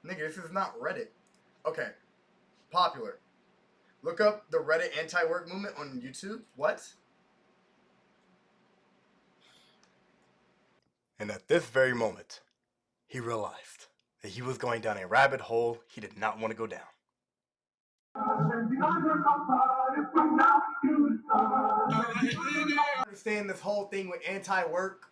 Nigga, this is not Reddit. Okay, popular. Look up the Reddit anti-work movement on YouTube. What? And at this very moment, he realized that he was going down a rabbit hole he did not want to go down. I understand this whole thing with anti-work,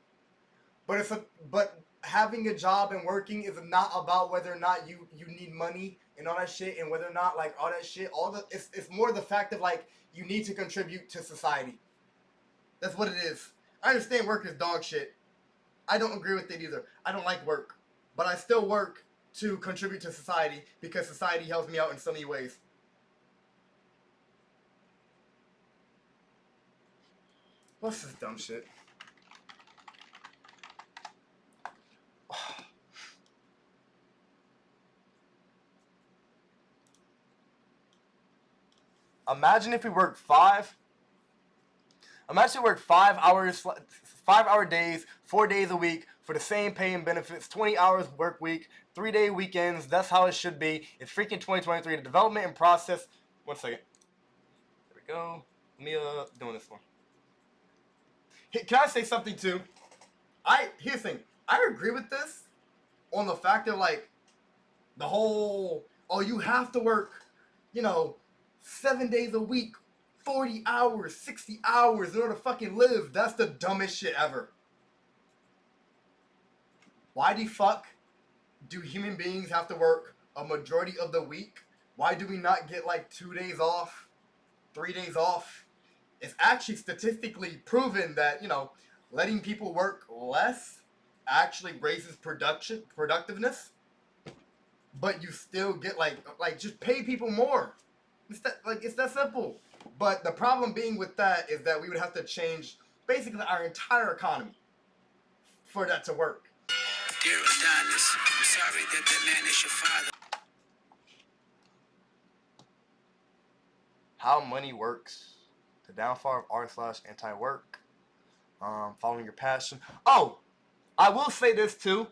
but having a job and working is not about whether or not you need money and all that shit, and whether or not like all that shit, it's more the fact of like you need to contribute to society. That's what it is. I understand work is dog shit. I don't agree with it either. I don't like work, but I still work to contribute to society because society helps me out in so many ways. What's this dumb shit? Imagine if we worked 5 hours, 5-hour days, 4 days a week for the same pay and benefits, 20 hours work week, 3-day weekends. That's how it should be. It's freaking 2023. The development and process. 1 second. There we go. Let me doing this one. Can I say something too? Here's the thing. I agree with this on the fact that like the whole you have to work, 7 days a week, 40 hours, 60 hours in order to fucking live. That's the dumbest shit ever. Why the fuck do human beings have to work a majority of the week? Why do we not get like 2 days off, 3 days off? It's actually statistically proven that, letting people work less actually raises productiveness, but you still get like just pay people more. It's that simple. But the problem being with that is that we would have to change basically our entire economy for that to work. Dear Adonis, I'm sorry that man is your father. How money works. The downfall of r/anti-work. Following your passion. Oh, I will say this too.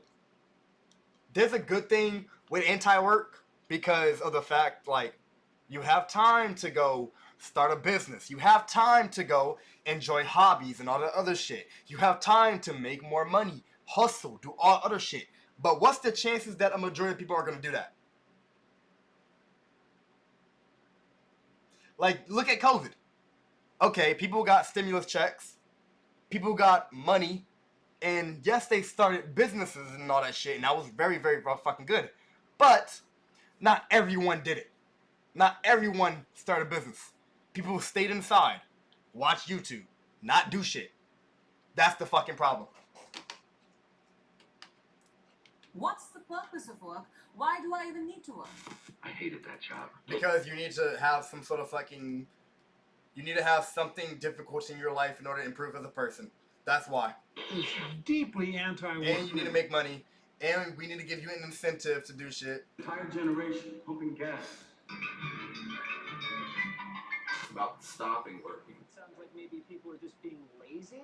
There's a good thing with anti-work because of the fact like you have time to go start a business. You have time to go enjoy hobbies and all that other shit. You have time to make more money, hustle, do all other shit. But what's the chances that a majority of people are going to do that? Like, look at COVID. Okay, people got stimulus checks. People got money. And yes, they started businesses and all that shit. And that was very, very fucking good. But not everyone did it. Not everyone started a business. People stayed inside, watch YouTube, not do shit. That's the fucking problem. What's the purpose of work? Why do I even need to work? I hated that job. Because you need to have some sort of fucking... You need to have something difficult in your life in order to improve as a person. That's why. It's deeply anti-work. And you need to make money. And we need to give you an incentive to do shit. Entire generation pumping gas. It's about stopping working. It sounds like maybe people are just being lazy.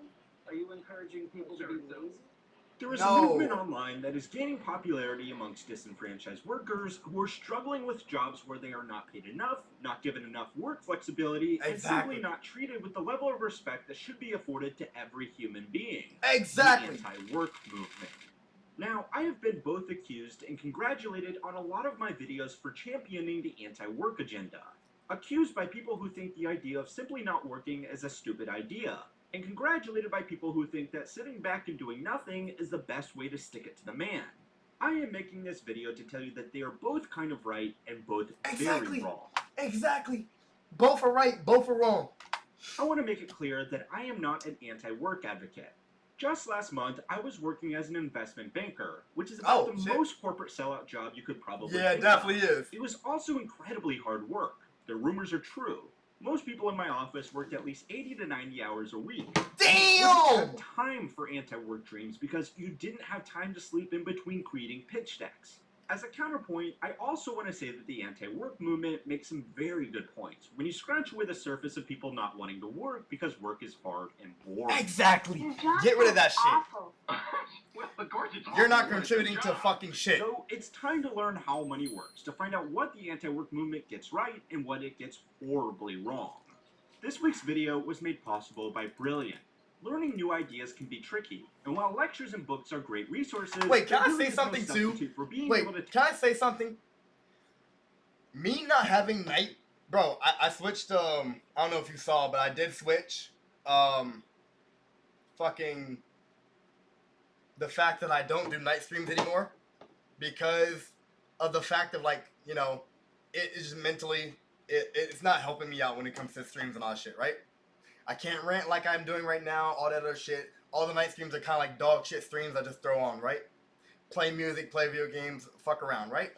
Are you encouraging people to be lazy? There is a movement online that is gaining popularity amongst disenfranchised workers who are struggling with jobs where they are not paid enough, not given enough work flexibility, and simply not treated with the level of respect that should be afforded to every human being. Exactly. The anti-work movement. Now, I have been both accused and congratulated on a lot of my videos for championing the anti-work agenda. Accused by people who think the idea of simply not working is a stupid idea, and congratulated by people who think that sitting back and doing nothing is the best way to stick it to the man. I am making this video to tell you that they are both kind of right and both very wrong. Exactly. Both are right, both are wrong. I want to make it clear that I am not an anti-work advocate. Just last month, I was working as an investment banker, which is about the most corporate sellout job you could probably think of. Yeah, it definitely is. It was also incredibly hard work. The rumors are true. Most people in my office worked at least 80 to 90 hours a week. Damn! You didn't have time for anti-work dreams because you didn't have time to sleep in between creating pitch decks. As a counterpoint, I also want to say that the anti-work movement makes some very good points when you scratch away the surface of people not wanting to work because work is hard and boring. Exactly. Your job Get rid of that sounds shit. awful. Well, of course it's You're not awful. It's a contributing to job. fucking shit. So it's time to learn how money works, to find out what the anti-work movement gets right and what it gets horribly wrong. This week's video was made possible by Brilliant. Learning new ideas can be tricky, and while lectures and books are great resources, Wait, can there I really say is no something too? substitute for being Wait, able to can I say something? Me not having night, bro. I switched. I don't know if you saw, but I did switch. Fucking the fact that I don't do night streams anymore because of the fact of like it is just mentally it's not helping me out when it comes to streams and all that shit, right? I can't rant like I'm doing right now, all that other shit. All the night streams are kind of like dog shit streams I just throw on, right? Play music, play video games, fuck around, right?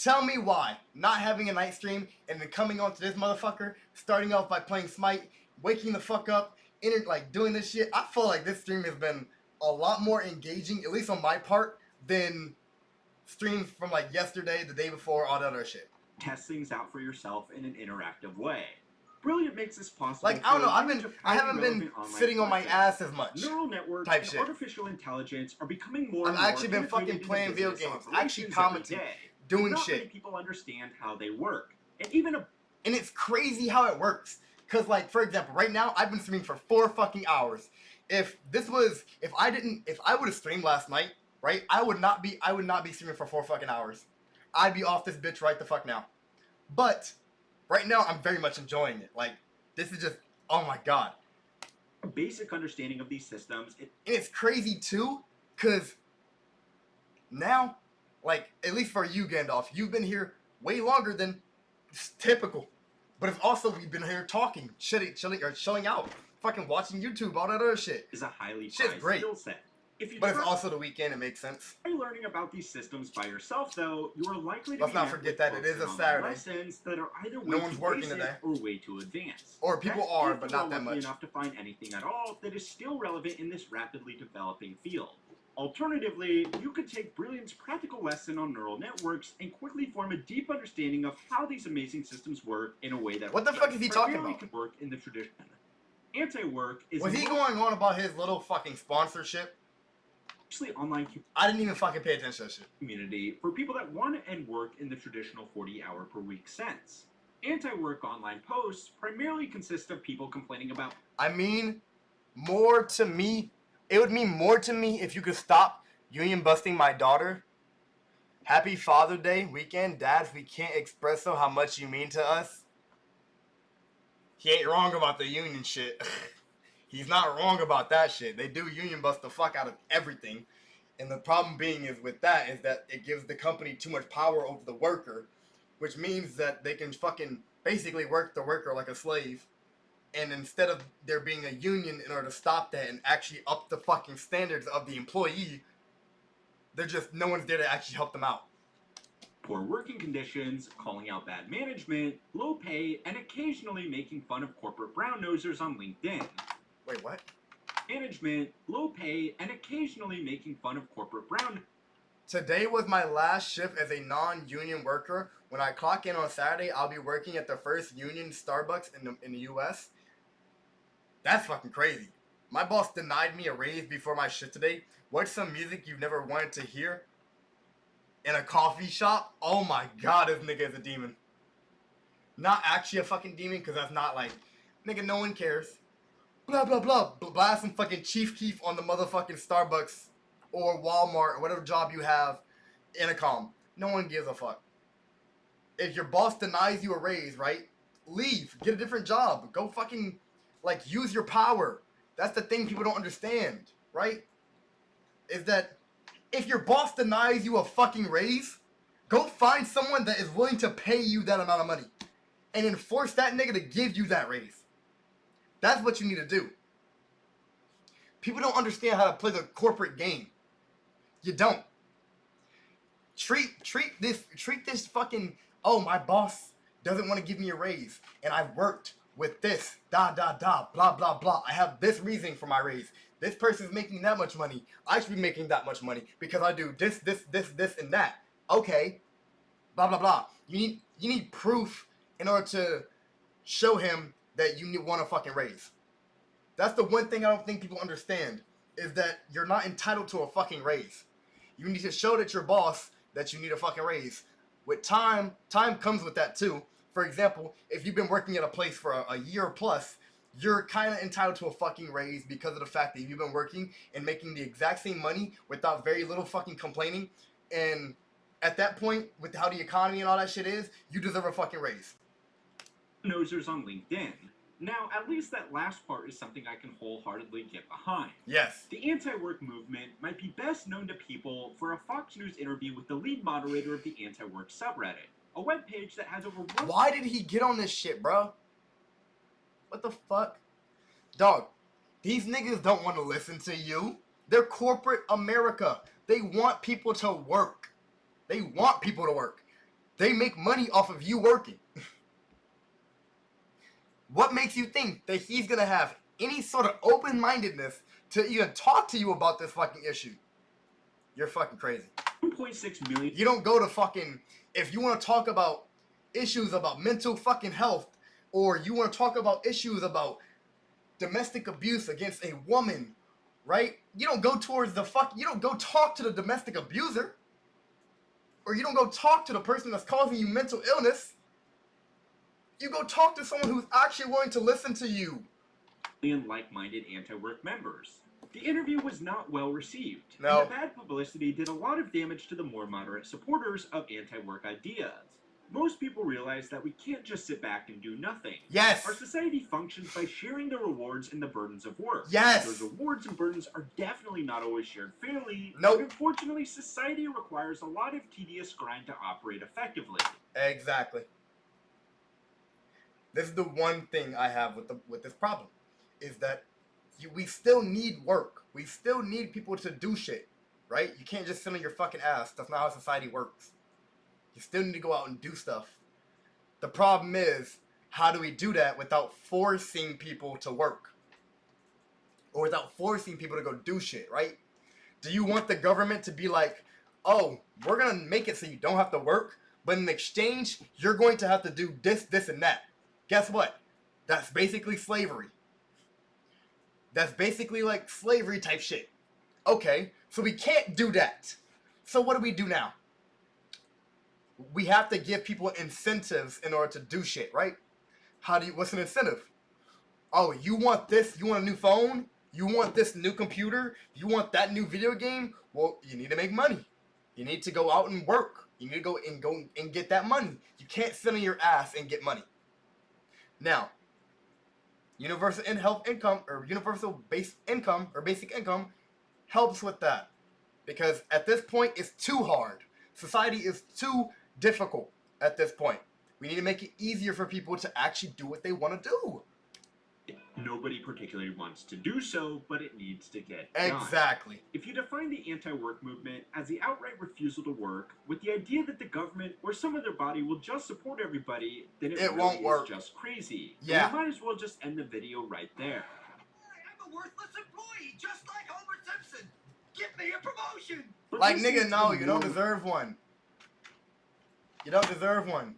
Tell me why not having a night stream and then coming onto this motherfucker, starting off by playing Smite, waking the fuck up, doing this shit. I feel like this stream has been a lot more engaging, at least on my part, than streams from like yesterday, the day before, all that other shit. test things out for yourself in an interactive way. Brilliant makes this possible. Like, I don't know, for a range of I highly haven't been relevant online sitting on my courses. ass as much. Neural networks type and shit. artificial intelligence are becoming more I've and more actually been fucking integrated playing into video business games, operations actually every commenting, day. doing Not shit. many people understand how they work, and even a And it's crazy how it works. Cause like, for example, right now I've been streaming for 4 fucking hours. If I would have streamed last night, right? I would not be streaming for 4 fucking hours. I'd be off this bitch right the fuck now. But right now I'm very much enjoying it. Like, this is just, oh my god. basic understanding of these systems. And it's crazy too, cause now, like, at least for you, Gandalf, you've been here way longer than typical. But it's also we've been here talking, chilling out, fucking watching YouTube, all that other shit. Is a highly Shit's prized great. skill set. If you But it's try also the weekend, it makes sense. learning about these systems by yourself, though, you are likely to Let's be not met forget with that it books is a and online Saturday. lessons that are either No way one's too working basic today. or way too advanced. Or people That's are, if but you not that lucky much. enough to find anything at all that is still relevant in this rapidly developing field. Alternatively, you could take Brilliant's practical lesson on neural networks and quickly form a deep understanding of how these amazing systems work in a way that What the fuck is he talking primarily about? can work in the tradition. Anti-work is Was he going on about his little fucking sponsorship? mostly online I didn't even fucking pay attention to that shit. community for people that want to end work in the traditional 40-hour per week sense. Anti-work online posts primarily consist of people complaining about I mean, more to me, it would mean more to me if you could stop union busting my daughter. Happy Father's Day weekend, dads. We can't express how much you mean to us. He ain't wrong about the union shit. He's not wrong about that shit. They do union bust the fuck out of everything. And the problem being is with that is that it gives the company too much power over the worker, which means that they can fucking basically work the worker like a slave. And instead of there being a union in order to stop that and actually up the fucking standards of the employee, they're just, no one's there to actually help them out. poor working conditions, calling out bad management, low pay, and occasionally making fun of corporate brown nosers on LinkedIn. Wait, what? Management, low pay, and occasionally making fun of corporate brown. Today was my last shift as a non-union worker. When I clock in on Saturday, I'll be working at the first union Starbucks in the U.S. That's fucking crazy. My boss denied me a raise before my shift today. What's some music you've never wanted to hear? In a coffee shop? Oh my god, this nigga is a demon. Not actually a fucking demon, because that's not like, nigga, no one cares. Blah, blah, blah. Blast some fucking Chief Keef on the motherfucking Starbucks or Walmart or whatever job you have, intercom. No one gives a fuck. If your boss denies you a raise, right? Leave. Get a different job. Go fucking, like, use your power. That's the thing people don't understand, right? Is that if your boss denies you a fucking raise, go find someone that is willing to pay you that amount of money and enforce that nigga to give you that raise. That's what you need to do. People don't understand how to play the corporate game. You don't. Treat this fucking, oh, my boss doesn't want to give me a raise and I've worked with this, blah, blah, blah. I have this reasoning for my raise. This person's making that much money. I should be making that much money because I do this, and that. Okay, blah, blah, blah. You need proof in order to show him that you want a fucking raise. That's the one thing I don't think people understand, is that you're not entitled to a fucking raise. You need to show that your boss that you need a fucking raise. With time comes with that too. For example, if you've been working at a place for a year plus, you're kind of entitled to a fucking raise because of the fact that you've been working and making the exact same money without very little fucking complaining. And at that point, with how the economy and all that shit is, you deserve a fucking raise. Nosers on LinkedIn. Now, at least that last part is something I can wholeheartedly get behind. Yes. The anti-work movement might be best known to people for a Fox News interview with the lead moderator of the anti-work subreddit, a webpage that has over one... Why did he get on this shit, bro? What the fuck? Dog, these niggas don't want to listen to you. They're corporate America. They want people to work. They want people to work. They make money off of you working. What makes you think that he's going to have any sort of open-mindedness to even talk to you about this fucking issue? You're fucking crazy. 1.6 million... You don't go to fucking... If you want to talk about issues about mental fucking health, or you want to talk about issues about domestic abuse against a woman, right? You don't go towards the you don't go talk to the domestic abuser. Or you don't go talk to the person that's causing you mental illness. You go talk to someone who's actually willing to listen to you. Like-minded anti-work members. The interview was not well received. No. And the bad publicity did a lot of damage to the more moderate supporters of anti-work ideas. Most people realize that we can't just sit back and do nothing. Yes. Our society functions by sharing the rewards and the burdens of work. Yes. Those rewards and burdens are definitely not always shared fairly. Nope. But unfortunately, society requires a lot of tedious grind to operate effectively. Exactly. This is the one thing I have with this problem, is that we still need work. We still need people to do shit, right? You can't just sit on your fucking ass. That's not how society works. You still need to go out and do stuff. The problem is, how do we do that without forcing people to work? Or without forcing people to go do shit, right? Do you want the government to be like, oh, we're going to make it so you don't have to work, but in exchange, you're going to have to do this, and that. Guess what? That's basically slavery. That's basically like slavery type shit. Okay, so we can't do that. So what do we do now? We have to give people incentives in order to do shit, right? What's an incentive? Oh, you want this? You want a new phone? You want this new computer? You want that new video game? Well, you need to make money. You need to go out and work. You need to go and get that money. You can't sit on your ass and get money. Now, universal health income or universal basic income helps with that, because at this point it's too hard. Society is too difficult at this point. We need to make it easier for people to actually do what they want to do. Nobody particularly wants to do so, but it needs to get done. Exactly. If you define the anti-work movement as the outright refusal to work, with the idea that the government or some other body will just support everybody, then it really won't work. is just crazy. Yeah. And we might as well just end the video right there. I'm a worthless employee, just like Homer Simpson. Give me a promotion. But Like, listening nigga, to no, the you don't more- deserve one. You don't deserve one.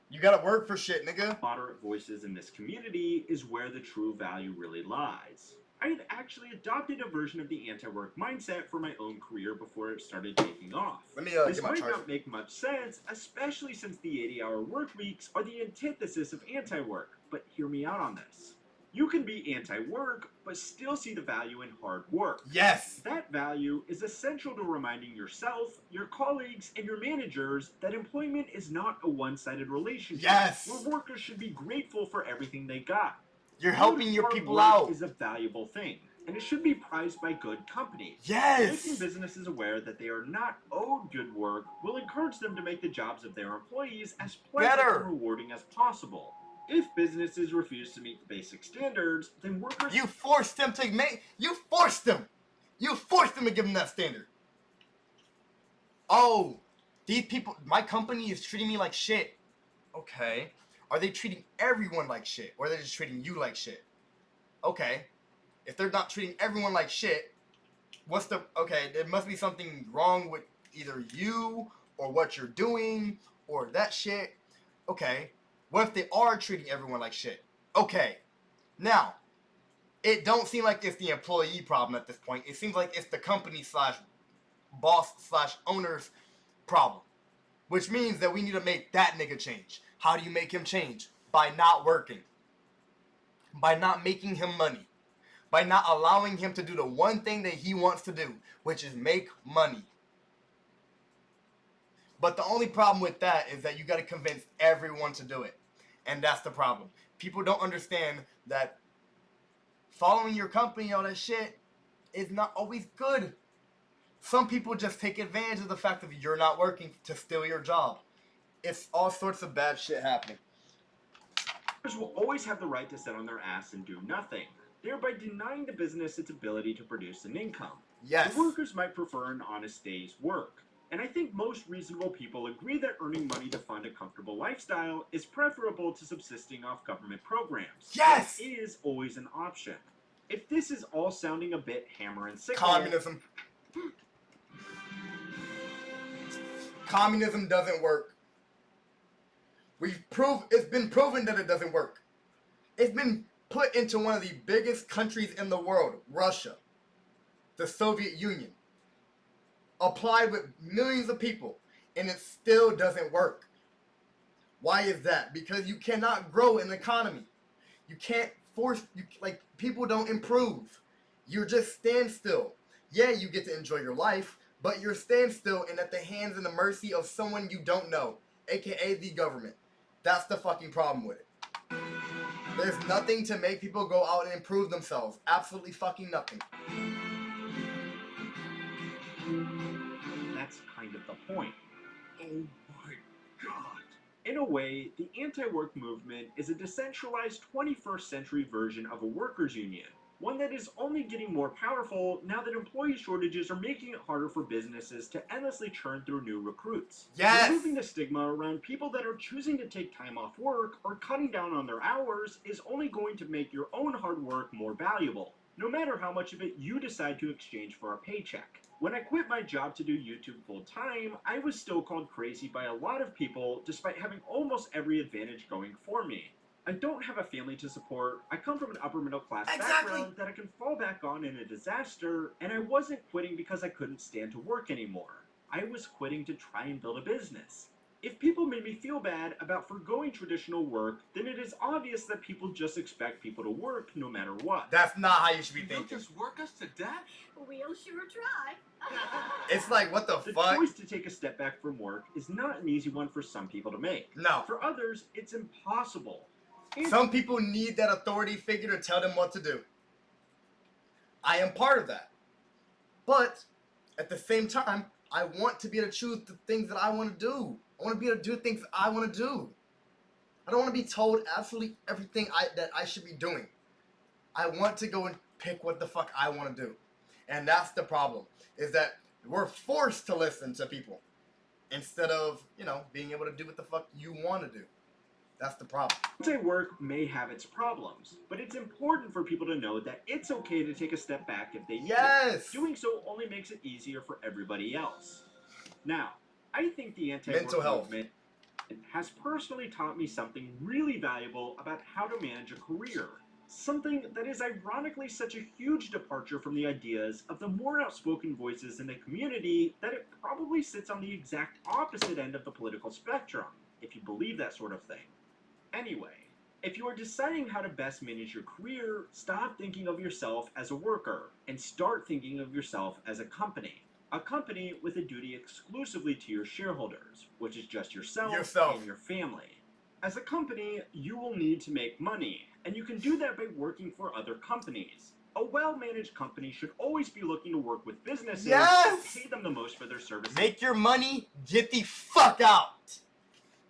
You gotta work for shit, nigga. Moderate voices in this community is where the true value really lies. I had actually adopted a version of the anti-work mindset for my own career before it started taking off. Let me This get my might charger. not make much sense, especially since the 80-hour work weeks are the antithesis of anti-work, but hear me out on this. You can be anti-work, but still see the value in hard work. Yes. That value is essential to reminding yourself, your colleagues, and your managers that employment is not a one-sided relationship. Yes. Where workers should be grateful for everything they got. You're helping your Hard people work out. is a valuable thing, and it should be prized by good companies. Yes. Making businesses aware that they are not owed good work will encourage them to make the jobs of their employees as pleasant Better. and rewarding as possible. If businesses refuse to meet the basic standards, then workers... You forced them to make. You forced them. You forced them to give them that standard. Oh, these people. My company is treating me like shit. Okay. Are they treating everyone like shit, or are they just treating you like shit? Okay, if they're not treating everyone like shit, there must be something wrong with either you or what you're doing or that shit. Okay, what if they are treating everyone like shit? Okay, now, it don't seem like it's the employee problem at this point. It seems like it's the company slash boss slash owner's problem. Which means that we need to make that nigga change. How do you make him change? By not working. By not making him money. By not allowing him to do the one thing that he wants to do, which is make money. But the only problem with that is that you got to convince everyone to do it. And that's the problem. People don't understand that following your company and all that shit is not always good. Some people just take advantage of the fact that you're not working to steal your job. It's all sorts of bad shit happening. Workers will always have the right to sit on their ass and do nothing, thereby denying the business its ability to produce an income. Yes. The workers might prefer an honest day's work, and I think most reasonable people agree that earning money to fund a comfortable lifestyle is preferable to subsisting off government programs. Yes! That is always an option. If this is all sounding a bit hammer and sickle... Communism. Communism doesn't work. It's been proven that it doesn't work. It's been put into one of the biggest countries in the world, Russia, the Soviet Union, applied with millions of people, and it still doesn't work. Why is that? Because you cannot grow an economy. You can't people don't improve. You're just standstill. Yeah, you get to enjoy your life, but you're standstill and at the hands and the mercy of someone you don't know, aka the government. That's the fucking problem with it. There's nothing to make people go out and improve themselves. Absolutely fucking nothing. That's kind of the point. Oh my god. In a way, the anti-work movement is a decentralized 21st century version of a workers' union, one that is only getting more powerful now that employee shortages are making it harder for businesses to endlessly churn through new recruits. Yes! Removing the stigma around people that are choosing to take time off work or cutting down on their hours is only going to make your own hard work more valuable, no matter how much of it you decide to exchange for a paycheck. When I quit my job to do YouTube full-time, I was still called crazy by a lot of people despite having almost every advantage going for me. I don't have a family to support, I come from an upper middle class background that I can fall back on in a disaster, and I wasn't quitting because I couldn't stand to work anymore. I was quitting to try and build a business. If people made me feel bad about forgoing traditional work, then it is obvious that people just expect people to work no matter what. That's not how you should be You'll thinking. just work us to death? We'll sure try. It's like, what the The fuck? choice to take a step back from work is not an easy one for some people to make. No. For others, it's impossible. Some people need that authority figure to tell them what to do. I am part of that. But at the same time, I want to be able to choose the things that I want to do. I want to be able to do things that I want to do. I don't want to be told absolutely everything that I should be doing. I want to go and pick what the fuck I want to do. And that's the problem, is that we're forced to listen to people instead of, being able to do what the fuck you want to do. That's the problem. Anti-work may have its problems, but it's important for people to know that it's okay to take a step back if they need Yes! it. Doing so only makes it easier for everybody else. Now, I think the Mental anti-work health. movement has personally taught me something really valuable about how to manage a career. Something that is ironically such a huge departure from the ideas of the more outspoken voices in the community that it probably sits on the exact opposite end of the political spectrum, if you believe that sort of thing. Anyway, if you are deciding how to best manage your career, stop thinking of yourself as a worker and start thinking of yourself as a company. A company with a duty exclusively to your shareholders, which is just yourself. And your family. As a company, you will need to make money, and you can do that by working for other companies. A well-managed company should always be looking to work with businesses and pay them the most for their services. Make your money, get the fuck out.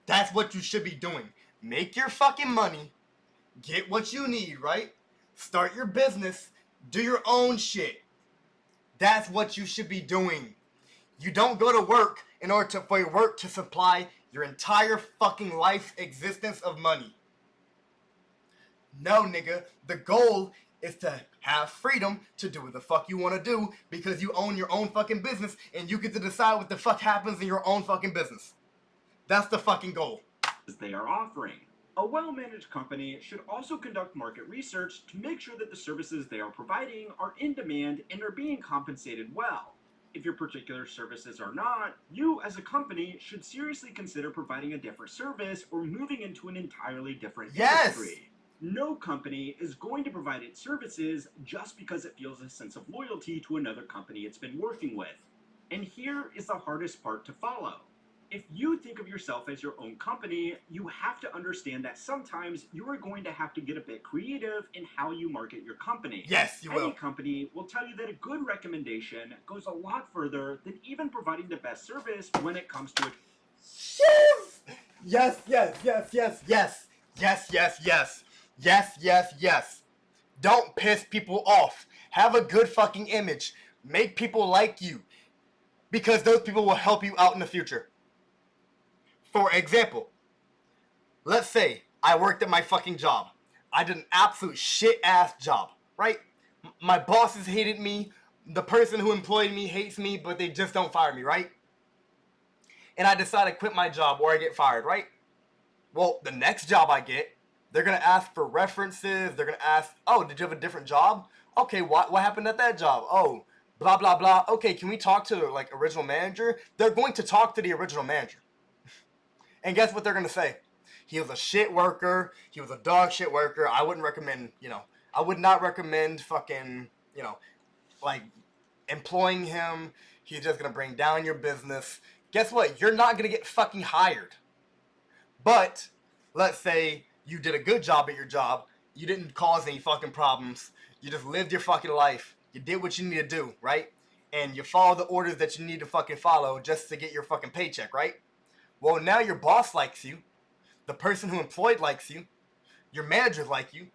That's what you should be doing. Make your fucking money, get what you need, right? Start your business, do your own shit. That's what you should be doing. You don't go to work in order for your work to supply your entire fucking life's existence of money. No, nigga. The goal is to have freedom to do what the fuck you want to do because you own your own fucking business and you get to decide what the fuck happens in your own fucking business. That's the fucking goal. They are offering. A well-managed company should also conduct market research to make sure that the services they are providing are in demand and are being compensated well. If your particular services are not, you as a company should seriously consider providing a different service or moving into an entirely different industry. No company is going to provide its services just because it feels a sense of loyalty to another company it's been working with. And here is the hardest part to follow. If you think of yourself as your own company, you have to understand that sometimes you are going to have to get a bit creative in how you market your company. Yes, you will. Any company will tell you that a good recommendation goes a lot further than even providing the best service when it comes to it. Yes, yes, yes, yes, yes, yes, yes, yes, yes, yes, yes. Don't piss people off. Have a good fucking image. Make people like you. Because those people will help you out in the future. For example, let's say I worked at my fucking job. I did an absolute shit-ass job, right? My bosses hated me. The person who employed me hates me, but they just don't fire me, right? And I decide to quit my job or I get fired, right? Well, the next job I get, they're going to ask for references. They're going to ask, oh, did you have a different job? Okay, what happened at that job? Oh, blah, blah, blah. Okay, can we talk to the original manager? They're going to talk to the original manager. And guess what they're going to say? He was a shit worker. He was a dog shit worker. I wouldn't recommend, I would not recommend fucking, employing him. He's just going to bring down your business. Guess what? You're not going to get fucking hired. But let's say you did a good job at your job. You didn't cause any fucking problems. You just lived your fucking life. You did what you need to do, right? And you follow the orders that you need to fucking follow just to get your fucking paycheck, right? Well, now your boss likes you. The person who employed likes you. Your manager like you.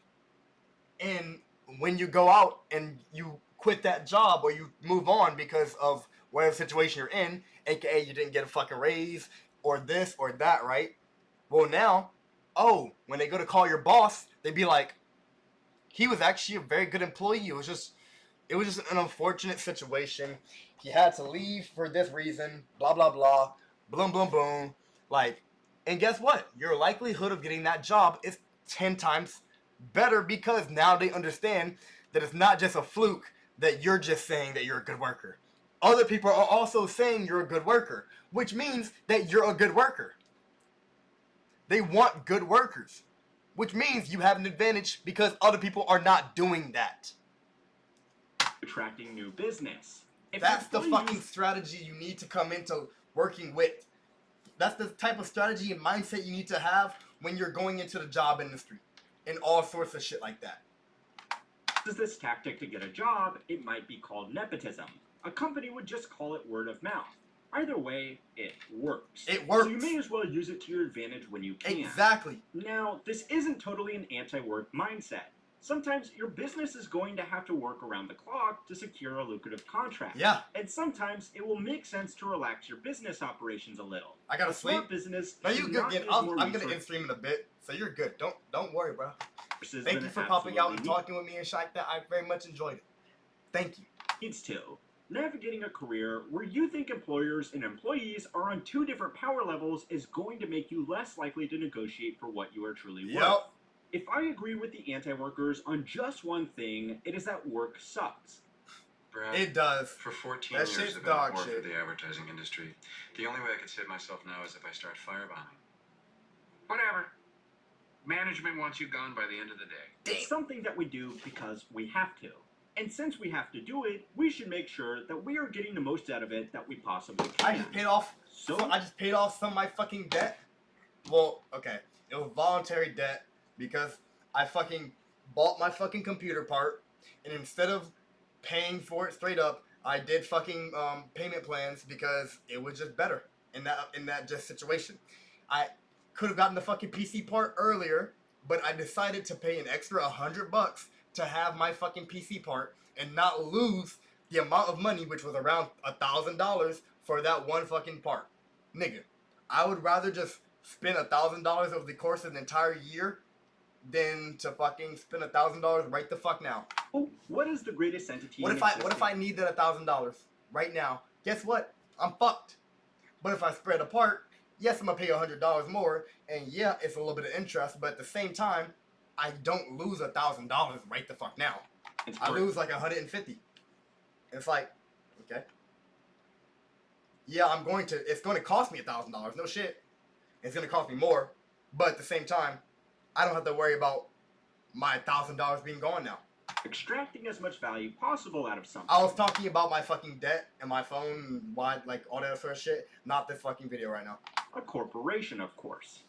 And when you go out and you quit that job or you move on because of whatever situation you're in, aka you didn't get a fucking raise or this or that, right? Well, now, when they go to call your boss, they'd be like, he was actually a very good employee. It was just an unfortunate situation. He had to leave for this reason, blah, blah, blah, boom, boom, boom. And guess what? Your likelihood of getting that job is 10 times better because now they understand that it's not just a fluke that you're just saying that you're a good worker. Other people are also saying you're a good worker, which means that you're a good worker. They want good workers, which means you have an advantage because other people are not doing that. Attracting new business. That's the fucking strategy you need to come into working with. That's the type of strategy and mindset you need to have when you're going into the job industry and all sorts of shit like that. This tactic to get a job, it might be called nepotism. A company would just call it word of mouth. Either way, it works. It works. So you may as well use it to your advantage when you can. Exactly. Now, this isn't totally an anti-work mindset. Sometimes your business is going to have to work around the clock to secure a lucrative contract. Yeah. And sometimes it will make sense to relax your business operations a little. I gotta sleep. Smart business. No, you good. Again, I'm gonna end stream in a bit, so you're good. Don't worry, bro. Thank you for popping out and talking with me and shit like that. I very much enjoyed it. Thank you. Needs to. Navigating a career where you think employers and employees are on two different power levels is going to make you less likely to negotiate for what you are truly worth. Yep. If I agree with the anti-workers on just one thing, it is that work sucks. Brad, It does. For 14 That years, shit's I've been dog poor for shit. the advertising industry. The only way I could save myself now is if I start firebombing. Whatever. Management wants you gone by the end of the day. It's something that we do because we have to. And since we have to do it, we should make sure that we are getting the most out of it that we possibly can. I just paid off some of my fucking debt. Well, okay. It was voluntary debt because I fucking bought my fucking computer part, and instead of paying for it straight up, I did fucking payment plans because it was just better in that just situation. I could have gotten the fucking PC part earlier, but I decided to pay an extra $100 to have my fucking PC part and not lose the amount of money, which was around $1,000 for that one fucking part. Nigga, I would rather just spend $1,000 over the course of an entire year than to fucking spend $1,000 right the fuck now. Oh, what is the greatest entity? What if I need that $1,000 right now? Guess what? I'm fucked. But if I spread apart, yes, I'm gonna pay $100 more, and yeah, it's a little bit of interest, but at the same time, I don't lose $1,000 right the fuck now. I lose like 150. It's like, okay. Yeah, it's going to cost me $1,000. No shit. It's going to cost me more. But at the same time, I don't have to worry about my $1,000 being gone now. Extracting as much value possible out of something. I was talking about my fucking debt and my phone, like all that sort of shit. Not this fucking video right now. A corporation, of course.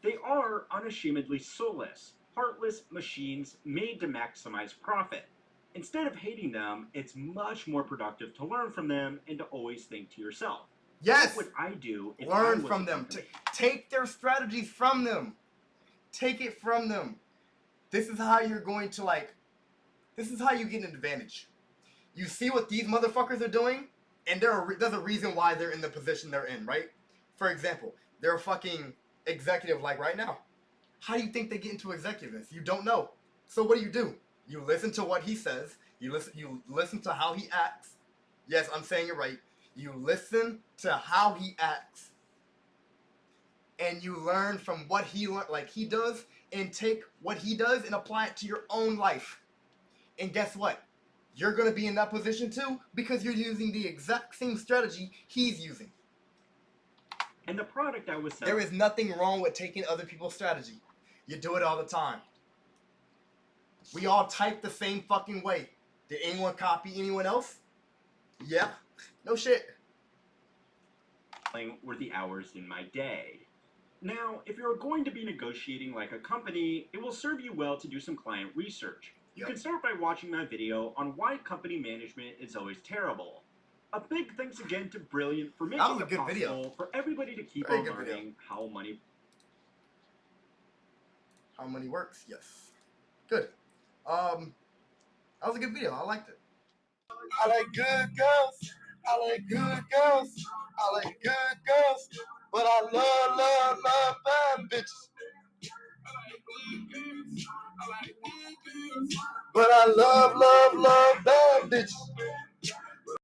They are unashamedly soulless, heartless machines made to maximize profit. Instead of hating them, it's much more productive to learn from them and to always think to yourself. Yes! What would I do if Learn I was from a them. company? Take their strategies from them. Take it from them. This is how you're going to this is how you get an advantage. You see what these motherfuckers are doing, and there's a reason why they're in the position they're in, right? For example, they're a fucking executive like right now. How do you think they get into executiveness? You don't know. So what do? You listen to what he says. You listen to how he acts. Yes, I'm saying it right. You listen to how he acts. And you learn from what he does, and take what he does and apply it to your own life. And guess what? You're going to be in that position too, because you're using the exact same strategy he's using. And the product I was selling. There is nothing wrong with taking other people's strategy. You do it all the time. We all type the same fucking way. Did anyone copy anyone else? Yeah. No shit. Were the hours in my day. Now, if you're going to be negotiating like a company, it will serve you well to do some client research. You can start by watching my video on why company management is always terrible. A big thanks again to Brilliant for making it possible video for everybody to keep on learning how money works. Yes. Good. That was a good video. I liked it. I like good girls. I like good girls. I like good girls. But I love bad bitches. But I love bad bitches.